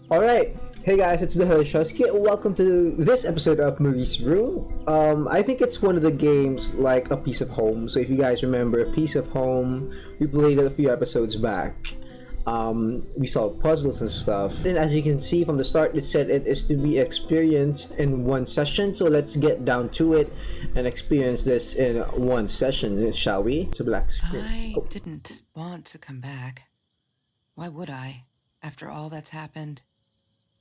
Alright, hey guys, it's the Hellish Husky. Welcome to this episode of Marie's Room. I think it's one of the games like A Piece of Home. So if you guys remember A Piece of Home, we played it a few episodes back. We solved puzzles and stuff. And as you can see from the start, it said it is to be experienced in one session. So let's get down to it and experience this in one session, shall we? It's a black screen. I didn't want to come back. Why would I, after all that's happened?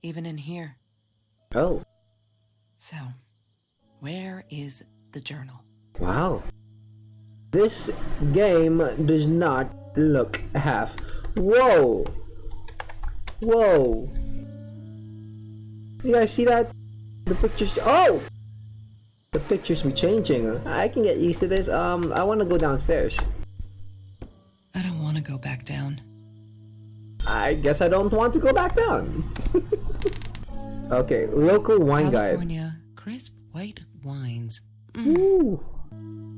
Even in here. Oh. So, where is the journal? Wow. This game does not look half. Whoa. Whoa. You guys see that? The pictures. Oh! The pictures be changing. I can get used to this. I want to go downstairs. I don't want to go back down. I guess I don't want to go back down. Okay, local wine guide. California crisp white wines. Ooh.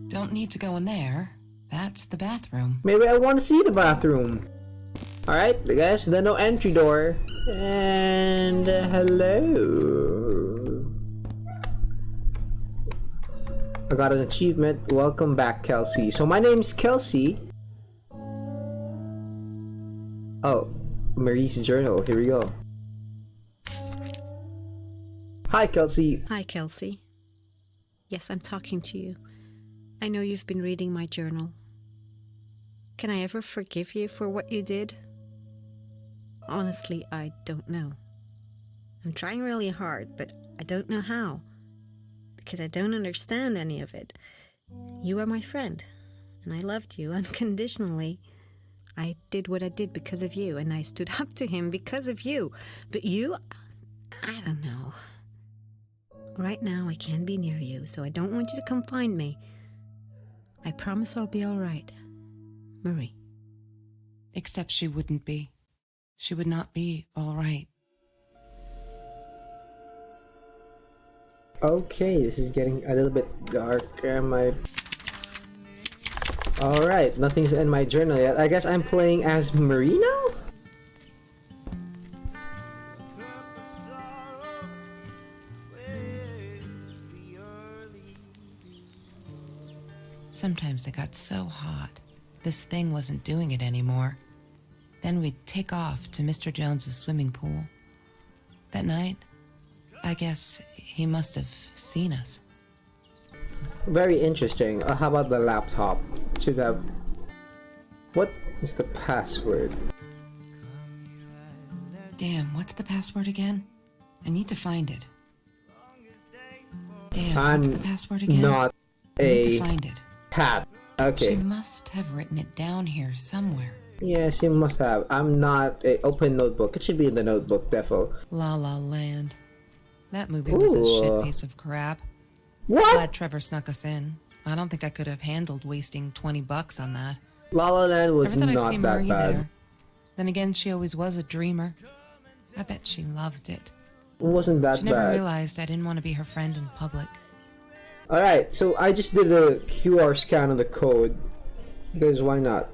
Don't need to go in there. That's the bathroom. Maybe I want to see the bathroom. Alright, guys, the no entry door. And hello. I got an achievement. Welcome back, Kelsey. So my name's Kelsey. Oh, Marie's journal. Here we go. Hi, Kelsey. Hi, Kelsey. Yes, I'm talking to you. I know you've been reading my journal. Can I ever forgive you for what you did? Honestly, I don't know. I'm trying really hard, but I don't know how. Because I don't understand any of it. You are my friend, and I loved you unconditionally. I did what I did because of you, and I stood up to him because of you. But you, I don't know. Right now, I can't be near you, so I don't want you to come find me. I promise I'll be all right. Marie. Except she wouldn't be. She would not be all right. Okay, this is getting a little bit dark. Alright, nothing's in my journal yet. I guess I'm playing as Marie now? Sometimes it got so hot, this thing wasn't doing it anymore. Then we'd take off to Mr. Jones's swimming pool. That night, I guess he must have seen us. Very interesting. How about the laptop? Should have... What is the password? Damn, what's the password again? I need to find it. Damn, I'm what's the password again? Not I need a to find it. cat. She Okay. must have written it down here somewhere. Yes, you must have. I'm not a open notebook. It should be in the notebook, defo. La La Land. That movie was a Ooh. shit piece of crap. What? Glad Trevor snuck us in. I don't think I could have handled wasting $20 on that. La La Land was Never thought I'd not see that Marie bad. there. Then again, she always was a dreamer. I bet she loved it. It wasn't that She never bad. realized I didn't want to be her friend in public. Alright, so I just did a QR scan on the code. Because why not?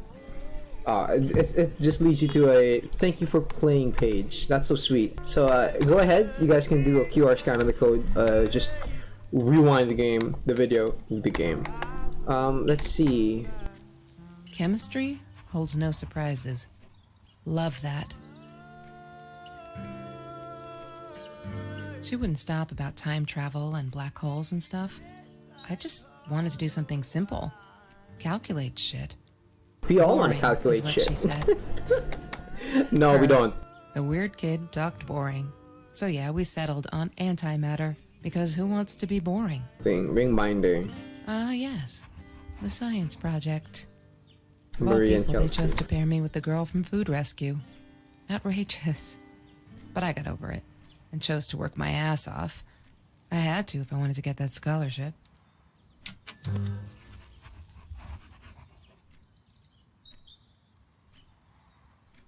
It just leads you to a thank you for playing page. That's so sweet. So go ahead, you guys can do a QR scan on the code. Just rewind the video, the game. Let's see. Chemistry holds no surprises. Love that. She wouldn't stop about time travel and black holes and stuff. I just wanted to do something simple. Calculate shit. We all want Boring to calculate is what shit. she said. No, we Her. don't. The weird kid ducked boring. So yeah, we settled on antimatter, because who wants to be boring? Ring binder. Ah, yes. The science project. Of all Marie and people, they Kelsey. chose to pair me with the girl from Food Rescue. Outrageous. But I got over it, and chose to work my ass off. I had to if I wanted to get that scholarship.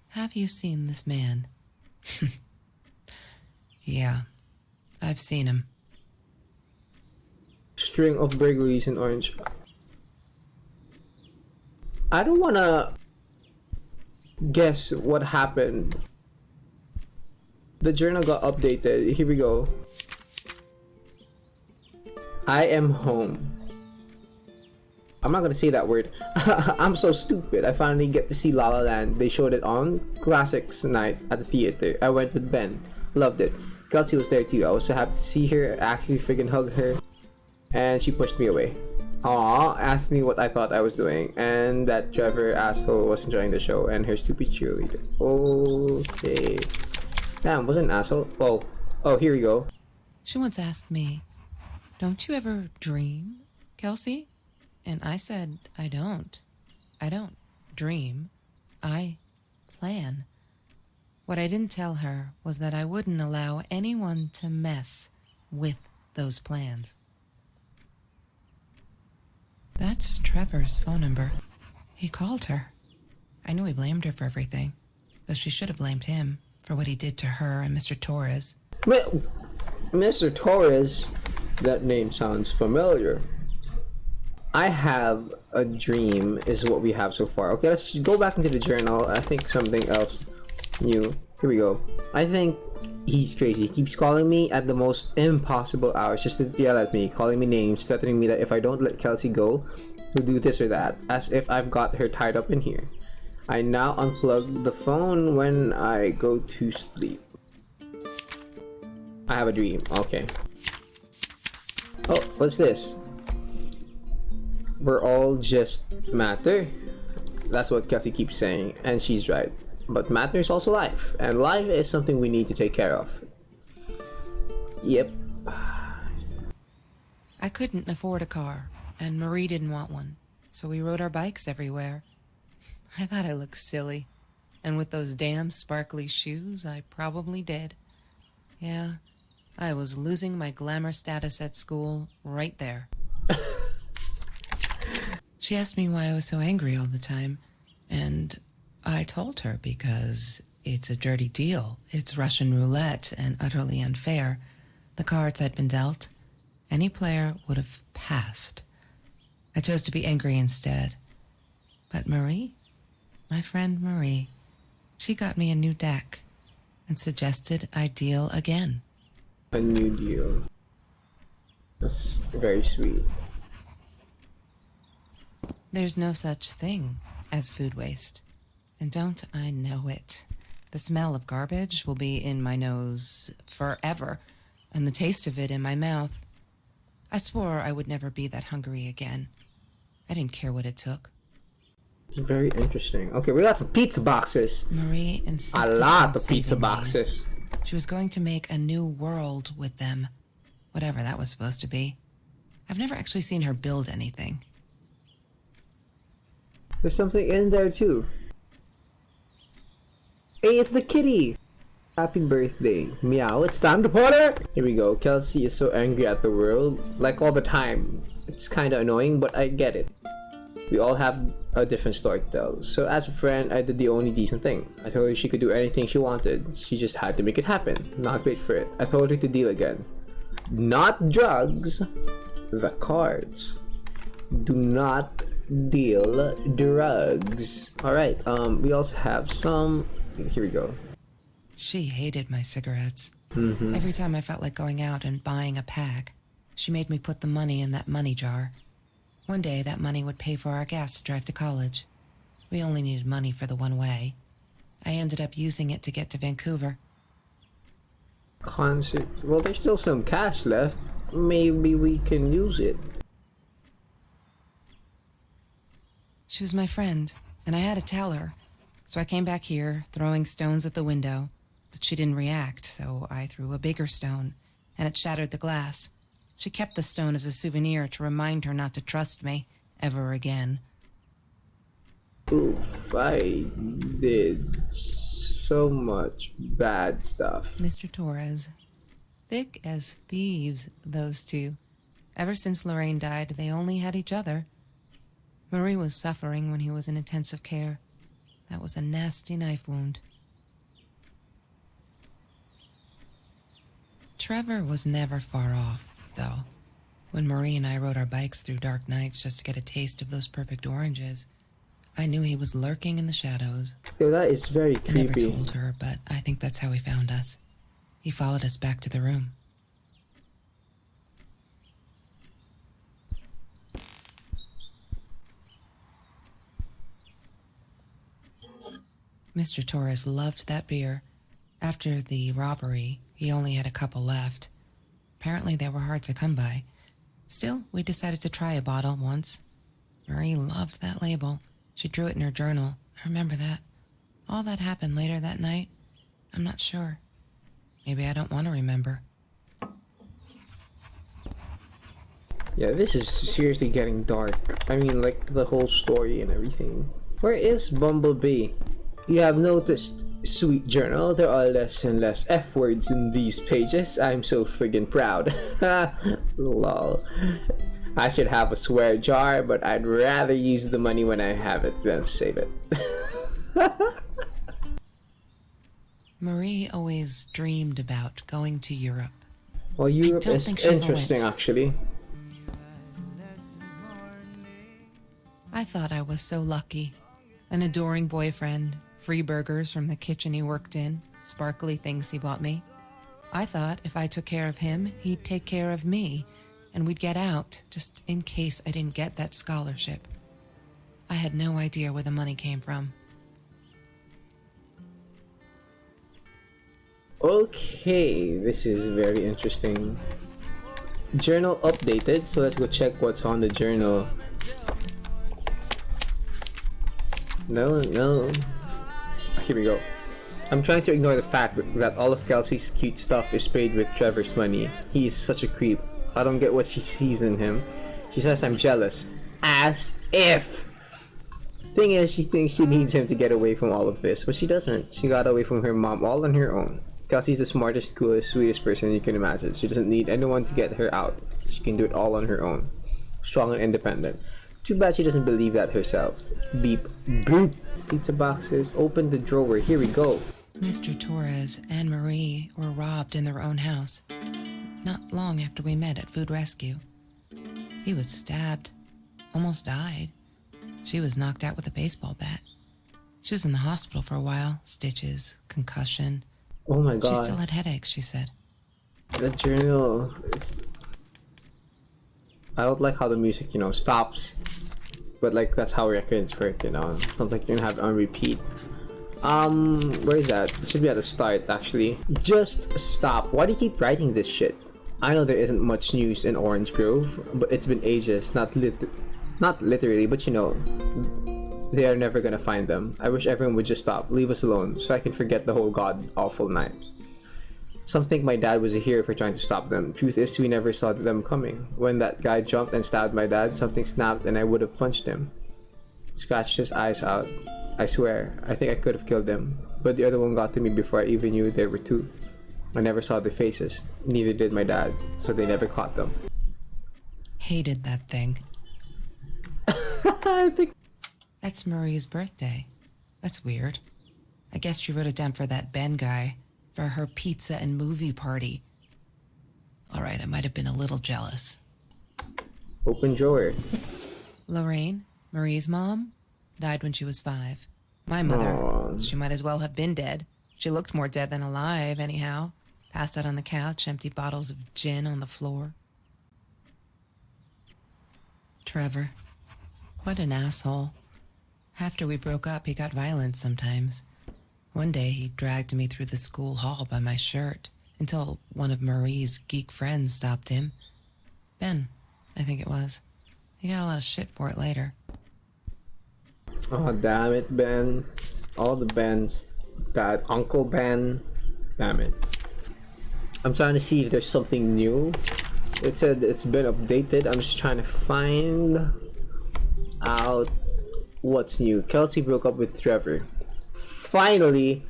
Have you seen this man? Yeah, I've seen him. String of burglaries in Orange. I don't wanna guess what happened. The journal got updated. Here we go. I am home. I'm not gonna say that word. I'm so stupid. I finally get to see La La Land. They showed it on Classics night at the theater. I went with Ben. Loved it. Kelsey was there too. I was so happy to see her. Actually freaking hug her. And she pushed me away. Aww, asked me what I thought I was doing. And that Trevor asshole was enjoying the show. And her stupid cheerleader. Okay. Damn, wasn't an asshole? Oh, here we go. She once asked me, "Don't you ever dream, Kelsey?" And I said, I don't. I don't dream. I plan. What I didn't tell her was that I wouldn't allow anyone to mess with those plans. That's Trevor's phone number. He called her. I knew he blamed her for everything, though she should have blamed him for what he did to her and Mr. Torres. Mr. Torres? That name sounds familiar. I have a dream is what we have so far. Okay, let's go back into the journal. I think something else new. Here we go. I think he's crazy. He keeps calling me at the most impossible hours just to yell at me, calling me names, threatening me that if I don't let Kelsey go, he'll do this or that, as if I've got her tied up in here. I now unplug the phone when I go to sleep. I have a dream. Okay. Oh, what's this? We're all just matter. That's what Kelsey keeps saying, and she's right. But matter is also life, and life is something we need to take care of. Yep. I couldn't afford a car, and Marie didn't want one, so we rode our bikes everywhere. I thought I looked silly, and with those damn sparkly shoes, I probably did. Yeah, I was losing my glamour status at school right there. She asked me why I was so angry all the time, and I told her because it's a dirty deal. It's Russian roulette and utterly unfair. The cards I'd been dealt, any player would have passed. I chose to be angry instead. But Marie, my friend Marie, she got me a new deck and suggested I deal again. A new deal. That's very sweet. There's no such thing as food waste. And don't I know it? The smell of garbage will be in my nose forever, and the taste of it in my mouth. I swore I would never be that hungry again. I didn't care what it took. Very interesting. Okay, we got some pizza boxes. Marie insisted A lot on of pizza saving boxes. these. She was going to make a new world with them. Whatever that was supposed to be. I've never actually seen her build anything. There's something in there too. Hey, it's the kitty! Happy birthday. Meow, it's time to party! Here we go. Kelsey is so angry at the world. Like all the time. It's kinda annoying, but I get it. We all have a different story to tell. So as a friend, I did the only decent thing. I told her she could do anything she wanted. She just had to make it happen. Not wait for it. I told her to deal again. Not drugs. The cards. Do not deal drugs. Alright, we also have some... Here we go. She hated my cigarettes. Every time I felt like going out and buying a pack, she made me put the money in that money jar. One day, that money would pay for our gas to drive to college. We only needed money for the one way. I ended up using it to get to Vancouver. Concerts. Well, there's still some cash left. Maybe we can use it. She was my friend, and I had to tell her. So I came back here, throwing stones at the window, but she didn't react, so I threw a bigger stone, and it shattered the glass. She kept the stone as a souvenir to remind her not to trust me ever again. Oof, I did so much bad stuff. Mr. Torres. Thick as thieves, those two. Ever since Lorraine died, they only had each other. Marie was suffering when he was in intensive care. That was a nasty knife wound. Trevor was never far off, though. When Marie and I rode our bikes through dark nights just to get a taste of those perfect oranges, I knew he was lurking in the shadows. Yo, that is very I never creepy. told her, but I think that's how he found us. He followed us back to the room. Mr. Torres loved that beer. After the robbery, he only had a couple left. Apparently they were hard to come by. Still, we decided to try a bottle once. Marie loved that label. She drew it in her journal. I remember that. All that happened later that night, I'm not sure. Maybe I don't want to remember. Yeah, this is seriously getting dark. I mean, like, the whole story and everything. Where is Bumblebee? You have noticed, sweet journal, there are less and less F words in these pages. I'm so friggin' proud. Lol. I should have a swear jar, but I'd rather use the money when I have it than save it. Marie always dreamed about going to Europe. Well, Europe don't is think she ever interesting, went. actually. I thought I was so lucky. An adoring boyfriend, free burgers from the kitchen he worked in, sparkly things he bought me. I thought if I took care of him, he'd take care of me, and we'd get out, just in case I didn't get that scholarship. I had no idea where the money came from. Okay, this is very interesting. Journal updated, so let's go check what's on the journal. No. Here we go. I'm trying to ignore the fact that all of Kelsey's cute stuff is paid with Trevor's money. He is such a creep. I don't get what she sees in him. She says I'm jealous. As if! Thing is, she thinks she needs him to get away from all of this, but she doesn't. She got away from her mom all on her own. Kelsey's the smartest, coolest, sweetest person you can imagine. She doesn't need anyone to get her out. She can do it all on her own. Strong and independent. Too bad she doesn't believe that herself. Beep. Boop. Pizza boxes. Open the drawer. Here we go. Mr. Torres and Marie were robbed in their own house, not long after we met at Food Rescue. He was stabbed, almost died. She was knocked out with a baseball bat. She was in the hospital for a while, stitches, concussion. Oh my god. She still had headaches, she said. The journal. I would like how the music, stops. But like that's how records work, It's not like you can have it on repeat. Where is that? It should be at the start, actually. Just stop. Why do you keep writing this shit? I know there isn't much news in Orange Grove, but it's been ages. Not literally, but they are never gonna find them. I wish everyone would just stop, leave us alone, so I can forget the whole god awful night. Some think my dad was a hero for trying to stop them. Truth is, we never saw them coming. When that guy jumped and stabbed my dad, something snapped and I would have punched him. Scratched his eyes out. I swear, I think I could have killed him. But the other one got to me before I even knew there were two. I never saw their faces. Neither did my dad, so they never caught them. Hated that thing. I think... That's Marie's birthday. That's weird. I guess she wrote it down for that Ben guy, for her pizza and movie party. All right, I might have been a little jealous. Open drawer. Lorraine, Marie's mom, died when she was 5. My mother, Aww. she might as well have been dead. She looked more dead than alive, anyhow. Passed out on the couch, empty bottles of gin on the floor. Trevor. What an asshole. After we broke up, he got violent sometimes. One day, he dragged me through the school hall by my shirt until one of Marie's geek friends stopped him. Ben, I think it was. He got a lot of shit for it later. Oh, damn it, Ben. All the Bens. That Uncle Ben. Damn it. I'm trying to see if there's something new. It said it's been updated. I'm just trying to find out what's new. Kelsey broke up with Trevor. Finally,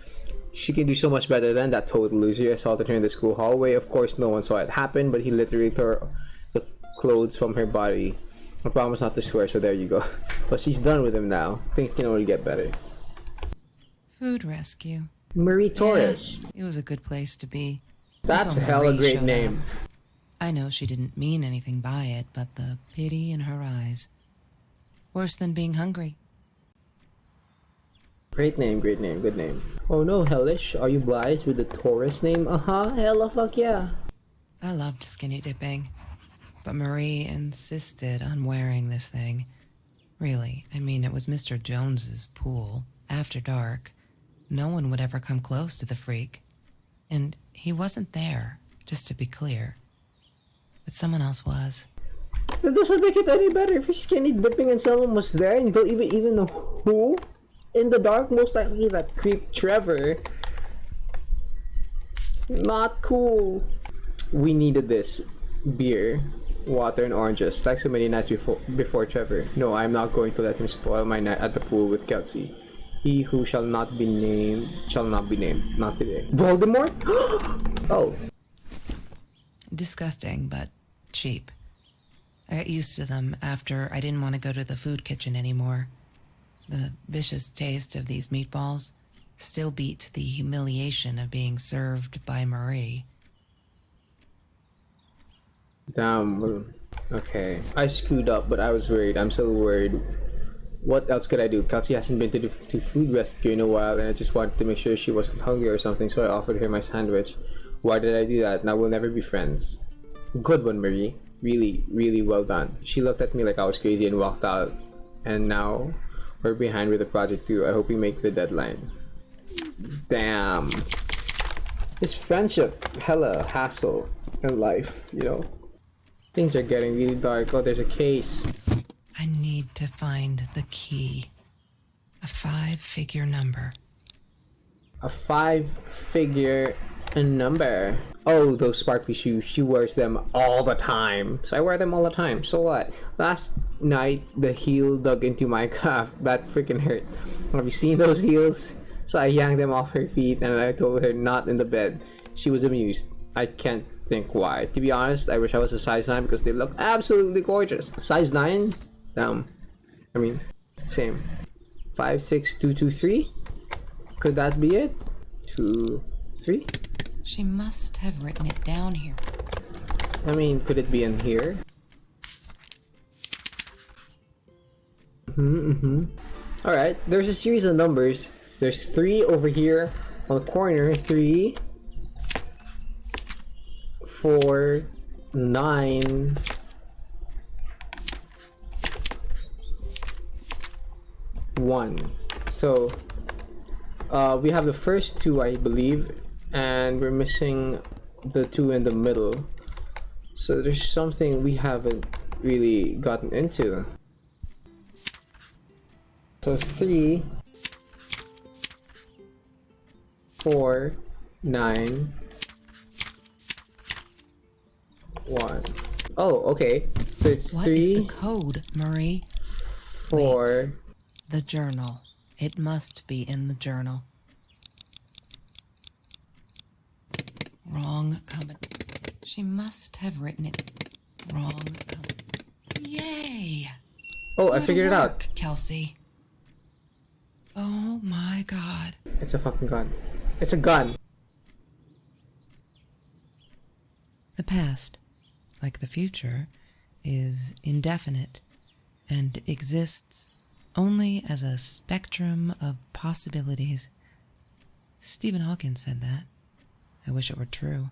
she can do so much better than that total loser. Assaulted her in the school hallway. Of course, no one saw it happen, but he literally tore the clothes from her body. I promise not to swear, so there you go. But she's done with him now. Things can only get better. Food Rescue. Marie Torres. Yeah, it was a good place to be. That's a Until hella Marie great showed name. up. I know she didn't mean anything by it, but the pity in her eyes. Worse than being hungry. Great name, good name. Oh no, Hellish, are you blithe with the Taurus name? Hella fuck yeah. I loved skinny dipping, but Marie insisted on wearing this thing. Really, I mean, it was Mr. Jones's pool, after dark. No one would ever come close to the freak. And he wasn't there, just to be clear. But someone else was. That doesn't make it any better if you're skinny dipping and someone was there and you don't even know who. In the dark, most likely that creep Trevor. Not cool. We needed this. Beer, water, and oranges, like so many nights before Trevor. No, I'm not going to let him spoil my night at the pool with Kelsey. He who shall not be named shall not be named. Not today. Voldemort? Oh. Disgusting, but cheap. I got used to them after I didn't want to go to the food kitchen anymore. The vicious taste of these meatballs still beat the humiliation of being served by Marie. Damn. Okay. I screwed up, but I was worried. I'm so worried. What else could I do? Kelsey hasn't been to food rescue in a while, and I just wanted to make sure she wasn't hungry or something, so I offered her my sandwich. Why did I do that? Now we'll never be friends. Good one, Marie. Really, really well done. She looked at me like I was crazy and walked out. And now we're behind with the project too. I hope we make the deadline. Damn. This friendship, hella hassle in life, you know? Things are getting really dark. Oh, there's a case. I need to find the key. A 5-figure number. A 5-figure number. Oh, those sparkly shoes. She wears them all the time. So I wear them all the time. So what? Last night, the heel dug into my calf. That freaking hurt. Have you seen those heels? So I yanked them off her feet and I told her not in the bed. She was amused. I can't think why. To be honest, I wish I was a size 9 because they look absolutely gorgeous. Size 9? I mean, same. 5, 6, 2, 2, 3? Could that be it? 2, 3? She must have written it down here. I mean, could it be in here? Alright, there's a series of numbers. There's 3 over here on the corner. 3, 4, 9. 1. So, we have the first 2, I believe, and we're missing the 2 in the middle. So there's something we haven't really gotten into. So 3, 4, 9, 1. Oh, okay. So it's What 3. is the code, Marie? 4. Wait. The journal. It must be in the journal. Wrong comment. She must have written it wrong. Yay! Oh, I Good figured it out. work, Kelsey. Oh my god. It's a fucking gun. It's a gun. The past, like the future, is indefinite and exists only as a spectrum of possibilities. Stephen Hawking said that. I wish it were true.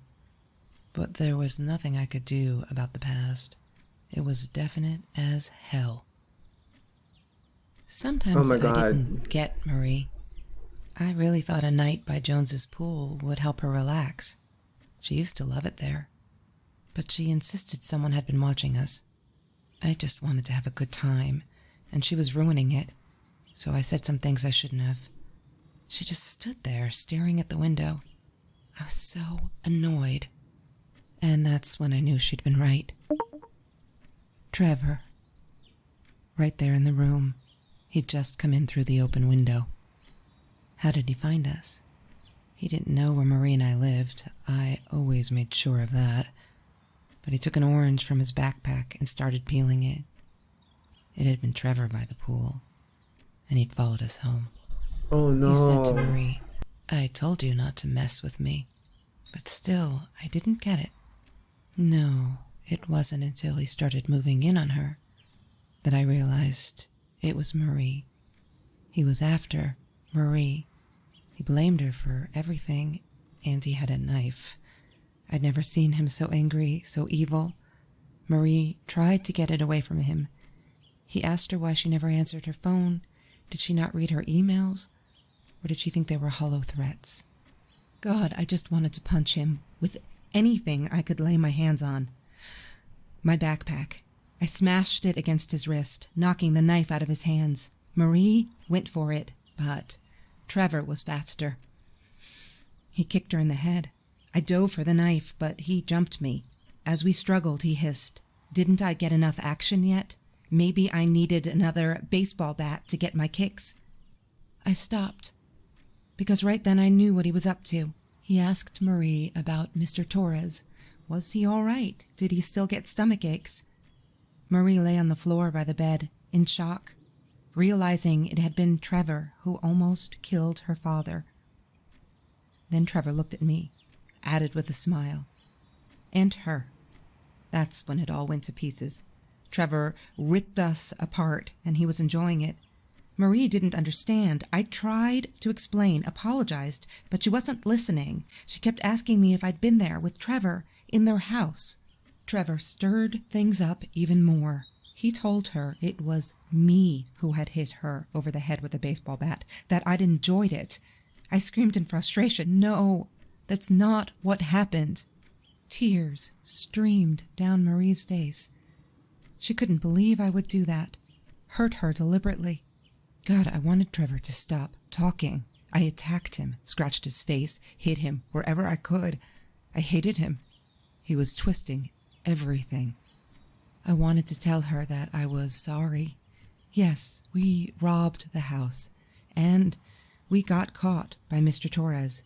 But there was nothing I could do about the past. It was definite as hell. Sometimes Oh my God. I didn't get Marie. I really thought a night by Jones's pool would help her relax. She used to love it there. But she insisted someone had been watching us. I just wanted to have a good time, and she was ruining it, so I said some things I shouldn't have. She just stood there, staring at the window. I was so annoyed. And that's when I knew she'd been right. Trevor. Right there in the room. He'd just come in through the open window. How did he find us? He didn't know where Marie and I lived. I always made sure of that. But he took an orange from his backpack and started peeling it. It had been Trevor by the pool, and he'd followed us home. Oh no. He said to Marie, I told you not to mess with me. But still, I didn't get it. No, it wasn't until he started moving in on her that I realized it was Marie. He was after Marie. He blamed her for everything, and he had a knife. I'd never seen him so angry, so evil. Marie tried to get it away from him. He asked her why she never answered her phone. Did she not read her emails? Or did she think they were hollow threats? God, I just wanted to punch him with anything I could lay my hands on. My backpack. I smashed it against his wrist, knocking the knife out of his hands. Marie went for it, but Trevor was faster. He kicked her in the head. I dove for the knife, but he jumped me. As we struggled, he hissed, "Didn't I get enough action yet? Maybe I needed another baseball bat to get my kicks." I stopped, because right then I knew what he was up to. He asked Marie about Mr. Torres. Was he all right? Did he still get stomach aches? Marie lay on the floor by the bed, in shock, realizing it had been Trevor who almost killed her father. Then Trevor looked at me, added with a smile. And her. That's when it all went to pieces. Trevor ripped us apart, and he was enjoying it. Marie didn't understand. I tried to explain, apologized, but she wasn't listening. She kept asking me if I'd been there with Trevor in their house. Trevor stirred things up even more. He told her it was me who had hit her over the head with a baseball bat, that I'd enjoyed it. I screamed in frustration, "No, that's not what happened." Tears streamed down Marie's face. She couldn't believe I would do that, hurt her deliberately. God, I wanted Trevor to stop talking. I attacked him, scratched his face, hit him wherever I could. I hated him. He was twisting everything. I wanted to tell her that I was sorry. Yes, we robbed the house, and we got caught by Mr. Torres.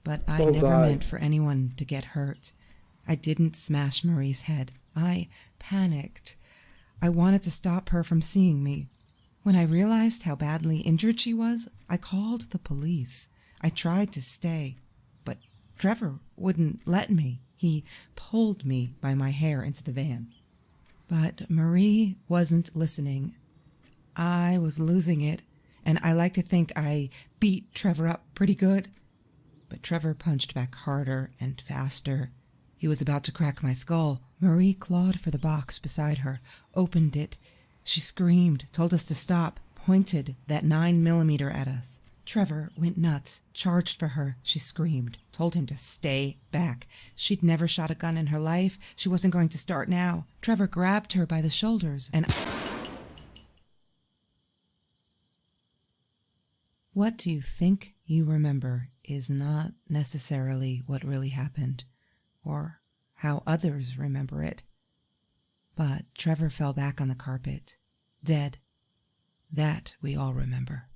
But I never meant for anyone to get hurt. I didn't smash Marie's head. I panicked. I wanted to stop her from seeing me. When I realized how badly injured she was, I called the police. I tried to stay, but Trevor wouldn't let me. He pulled me by my hair into the van. But Marie wasn't listening. I was losing it, and I like to think I beat Trevor up pretty good. But Trevor punched back harder and faster. He was about to crack my skull. Marie clawed for the box beside her, opened it. She screamed, told us to stop, pointed that 9mm at us. Trevor went nuts, charged for her. She screamed, told him to stay back. She'd never shot a gun in her life. She wasn't going to start now. Trevor grabbed her by the shoulders and... What do you think you remember is not necessarily what really happened, or how others remember it. But Trevor fell back on the carpet, dead. That we all remember.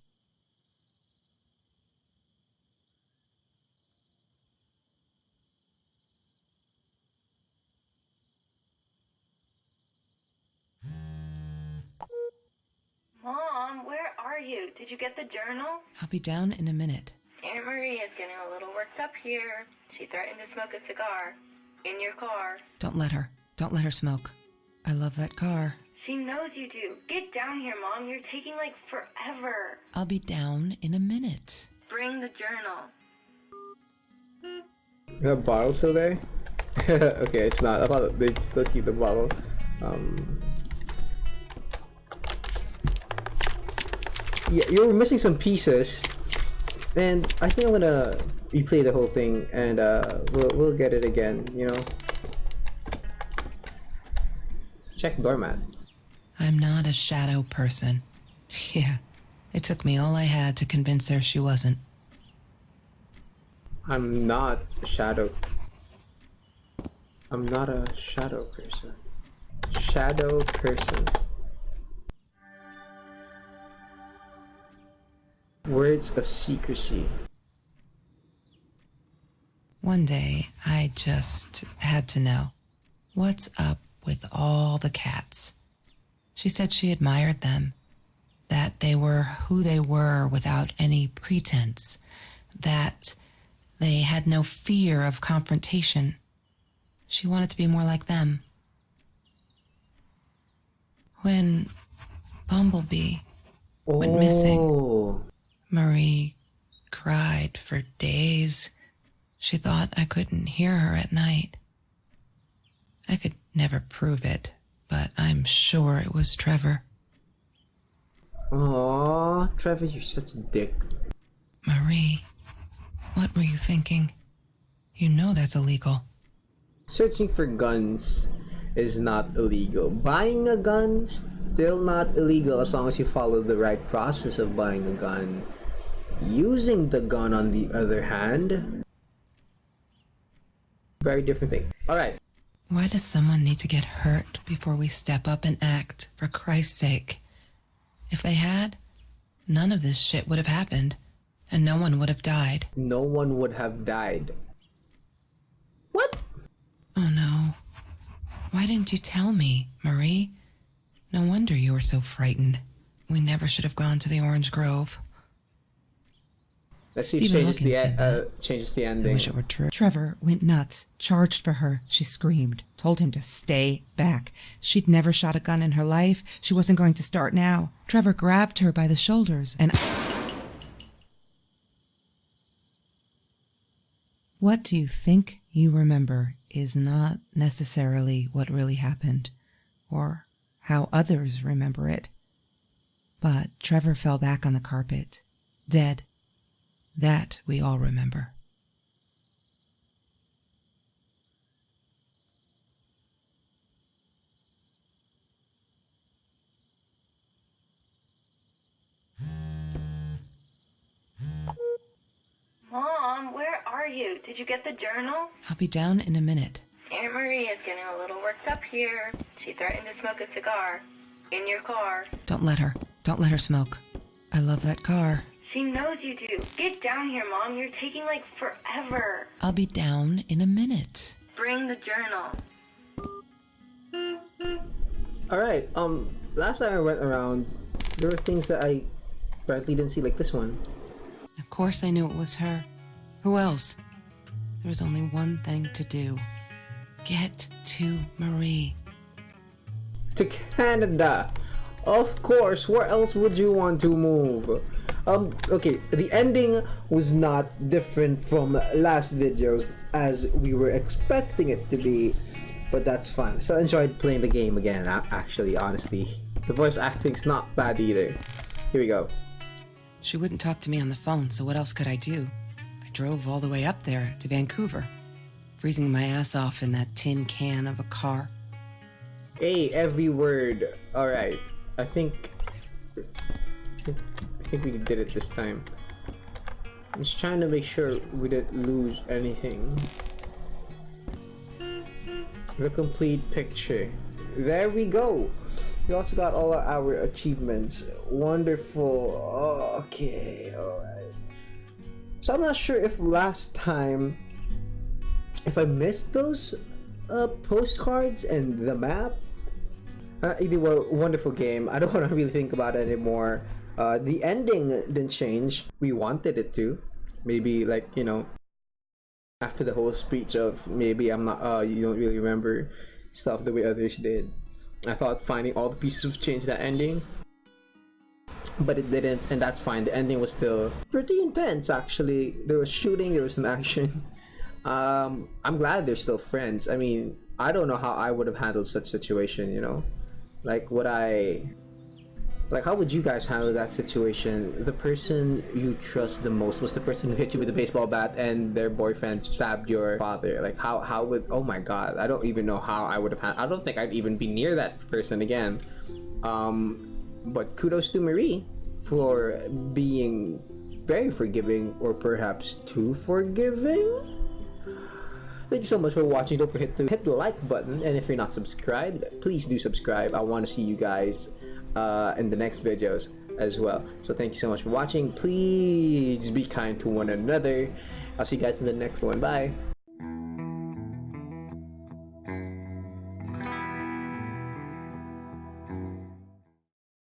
Mom, where are you? Did you get the journal? I'll be down in a minute. Aunt Marie is getting a little worked up here. She threatened to smoke a cigar. In your car. Don't let her. Don't let her smoke. I love that car. She knows you do. Get down here, Mom. You're taking, like, forever. I'll be down in a minute. Bring the journal. The bottle still there? Okay, it's not. I thought they still keep the bottle. Yeah, you're missing some pieces, and I think I'm gonna replay the whole thing, and we'll get it again. You know. Check doormat. I'm not a shadow person. Yeah, it took me all I had to convince her she wasn't. I'm not a shadow. I'm not a shadow person. Shadow person. Words of secrecy. One day, I just had to know. What's up with all the cats? She said she admired them, that they were who they were without any pretense, that they had no fear of confrontation. She wanted to be more like them. When Bumblebee went missing, Marie cried for days. She thought I couldn't hear her at night. I could never prove it, but I'm sure it was Trevor. Aww, Trevor, you're such a dick. Marie, what were you thinking? You know that's illegal. Searching for guns is not illegal. Buying a gun, still not illegal as long as you follow the right process of buying a gun. Using the gun, on the other hand, very different thing. Alright. Why does someone need to get hurt before we step up and act, for Christ's sake? If they had, none of this shit would have happened, and no one would have died. No one would have died. What? Oh no. Why didn't you tell me, Marie? No wonder you were so frightened. We never should have gone to the Orange Grove. Let's see if changes the I ending. wish it were true. Trevor went nuts, charged for her. She screamed, told him to stay back. She'd never shot a gun in her life. She wasn't going to start now. Trevor grabbed her by the shoulders and... What do you think you remember is not necessarily what really happened, or how others remember it. But Trevor fell back on the carpet, dead. That we all remember. Mom, where are you? Did you get the journal? I'll be down in a minute. Aunt Marie is getting a little worked up here. She threatened to smoke a cigar. In your car. Don't let her. Don't let her smoke. I love that car. She knows you do. Get down here, Mom. You're taking, like, forever. I'll be down in a minute. Bring the journal. Alright, last time I went around, there were things that I apparently didn't see, like this one. Of course I knew it was her. Who else? There was only one thing to do. Get to Marie. To Canada! Of course, where else would you want to move? Okay, the ending was not different from last videos as we were expecting it to be, but that's fun. So I enjoyed playing the game again, actually, honestly. The voice acting's not bad either. Here we go. She wouldn't talk to me on the phone, so what else could I do? I drove all the way up there to Vancouver, freezing my ass off in that tin can of a car. Hey, every word. Alright, I think we did it this time. I'm just trying to make sure we didn't lose anything. The complete picture. There we go. We also got all our achievements. Wonderful. Okay, alright. So I'm not sure if last time, if I missed those postcards and the map. Either way, wonderful game. I don't want to really think about it anymore. The ending didn't change. We wanted it to. Maybe, like, you know, after the whole speech of maybe I'm not, you don't really remember stuff the way others did. I thought finding all the pieces would change that ending, but it didn't, and that's fine. The ending was still pretty intense, actually. There was shooting, there was some action. I'm glad they're still friends. I mean, I don't know how I would have handled such situation, you know? Like, how would you guys handle that situation? The person you trust the most was the person who hit you with a baseball bat and their boyfriend stabbed your father. Like, how would, oh my god, I don't even know how I would have I don't think I'd even be near that person again. But kudos to Marie for being very forgiving, or perhaps too forgiving. Thank you so much for watching. Don't forget to hit the like button, and if you're not subscribed, please do subscribe. I want to see you guys in the next videos as well. So thank you so much for watching. Please be kind to one another. I'll see you guys in the next one. Bye.